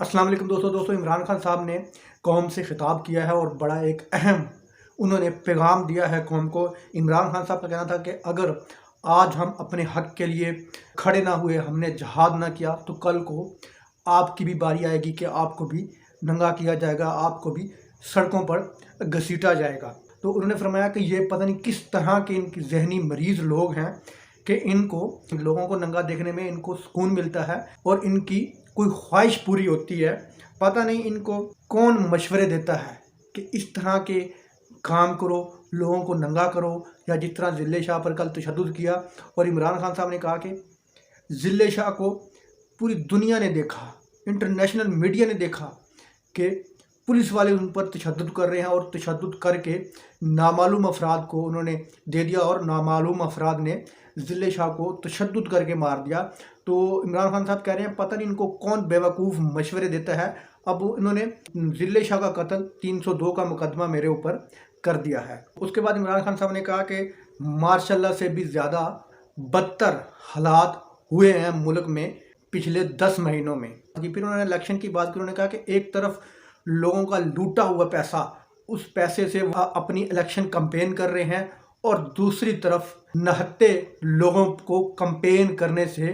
अस्सलाम वालेकुम दोस्तों इमरान खान साहब ने कौम से खिताब किया है और बड़ा एक अहम उन्होंने पैगाम दिया है कौम को। इमरान खान साहब का कहना था कि अगर आज हम अपने हक के लिए खड़े ना हुए, हमने जहाद ना किया, तो कल को आपकी भी बारी आएगी कि आपको भी नंगा किया जाएगा, आपको भी सड़कों पर घसीटा जाएगा। तो उन्होंने फरमाया कि ये पता नहीं किस तरह के इनकी जहनी मरीज़ लोग हैं कि इनको लोगों को नंगा देखने में इनको सुकून मिलता है और इनकी कोई ख्वाहिश पूरी होती है। पता नहीं इनको कौन मशवरे देता है कि इस तरह के काम करो, लोगों को नंगा करो, या जिस तरह ज़िले शाह पर कल तशद्दुद किया। और इमरान खान साहब ने कहा कि ज़िले शाह को पूरी दुनिया ने देखा, इंटरनेशनल मीडिया ने देखा कि पुलिस वाले उन पर तशद्दुद कर रहे हैं और तशद्दुद करके नामालूम अफराद को उन्होंने दे दिया और नामालूम अफराद ने ज़िले शाह को तशद्दुद करके मार दिया। तो इमरान खान साहब कह रहे हैं पता नहीं इनको कौन बेवकूफ़ मशवरे देता है। अब इन्होंने ज़िले शाह का कत्ल 302 का मुकदमा मेरे ऊपर कर दिया है। उसके बाद इमरान खान साहब ने कहा कि मार्शल से भी ज़्यादा बदतर हालात हुए हैं मुल्क में पिछले 10 महीनों में। फिर उन्होंने इलेक्शन की बात की। उन्होंने कहा कि एक तरफ लोगों का लूटा हुआ पैसा, उस पैसे से वह अपनी इलेक्शन कैंपेन कर रहे हैं और दूसरी तरफ नहत्ते लोगों को कैंपेन करने से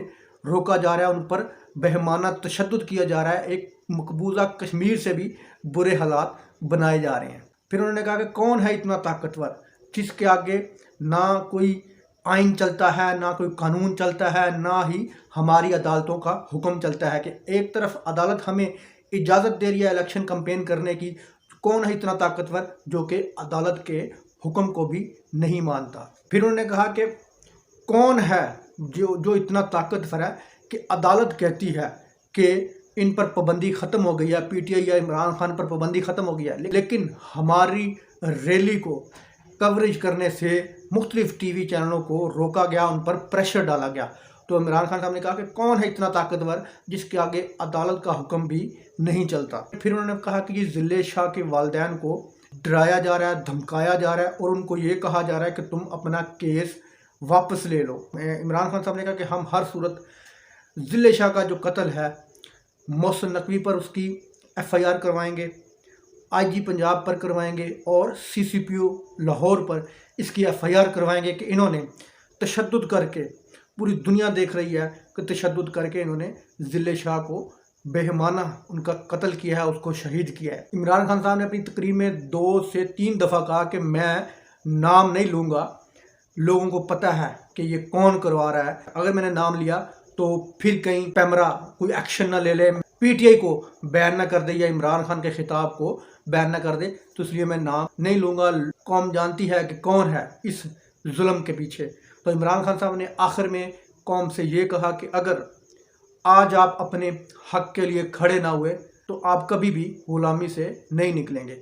रोका जा रहा है, उन पर बेहमाना तशद्दुद किया जा रहा है। एक मकबूजा कश्मीर से भी बुरे हालात बनाए जा रहे हैं। फिर उन्होंने कहा कि कौन है इतना ताकतवर जिसके आगे ना कोई आइन चलता है, ना कोई कानून चलता है, ना ही हमारी अदालतों का हुक्म चलता है। कि एक तरफ अदालत हमें इजाज़त दे रही है इलेक्शन कैंपेन करने की, कौन है इतना ताकतवर जो कि अदालत के हुक्म को भी नहीं मानता। फिर उन्होंने कहा कि कौन है जो इतना ताकतवर है कि अदालत कहती है कि इन पर पाबंदी ख़त्म हो गई है, पीटीआई या इमरान खान पर पाबंदी ख़त्म हो गई है, लेकिन हमारी रैली को कवरेज करने से मुख्तलिफ टीवी चैनलों को रोका गया, उन पर प्रेशर डाला गया। तो इमरान खान साहब ने कहा कि कौन है इतना ताकतवर जिसके आगे अदालत का हुक्म भी नहीं चलता। फिर उन्होंने कहा कि ये ज़िले शाह के वालिदैन को डराया जा रहा है, धमकाया जा रहा है और उनको ये कहा जा रहा है कि तुम अपना केस वापस ले लो। इमरान खान साहब ने कहा कि हम हर सूरत ज़िले शाह का जो कत्ल है मोहसिन नकवी पर उसकी FIR करवाएंगे, IG पंजाब पर करवाएंगे और CCPO लाहौर पर इसकी FIR करवाएंगे कि इन्होंने तशद्दुद करके, पूरी दुनिया देख रही है कि तशद्दुद करके इन्होंने ज़िले शाह को बेहमाना उनका कत्ल किया है, उसको शहीद किया है। इमरान खान साहब ने अपनी तकरीर में 2 से 3 दफ़ा कहा कि मैं नाम नहीं लूँगा, लोगों को पता है कि ये कौन करवा रहा है, अगर मैंने नाम लिया तो फिर कहीं पैमरा कोई एक्शन ना ले ले, PTI को बैन ना कर दे या इमरान खान के खिताब को बैन ना कर दे, तो इसलिए मैं नाम नहीं लूँगा। कौम जानती है कि कौन है इस जुल्म के पीछे। तो इमरान खान साहब ने आखिर में कौम से ये कहा कि अगर आज आप अपने हक के लिए खड़े ना हुए तो आप कभी भी गुलामी से नहीं निकलेंगे।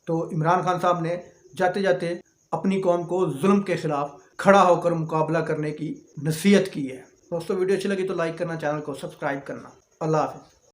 तो इमरान खान साहब ने जाते जाते अपनी कौम को जुल्म के ख़िलाफ़ खड़ा होकर मुकाबला करने की नसीहत की है। दोस्तों वीडियो अच्छी लगी तो लाइक करना, चैनल को सब्सक्राइब करना। अल्लाह हाफ़िज़।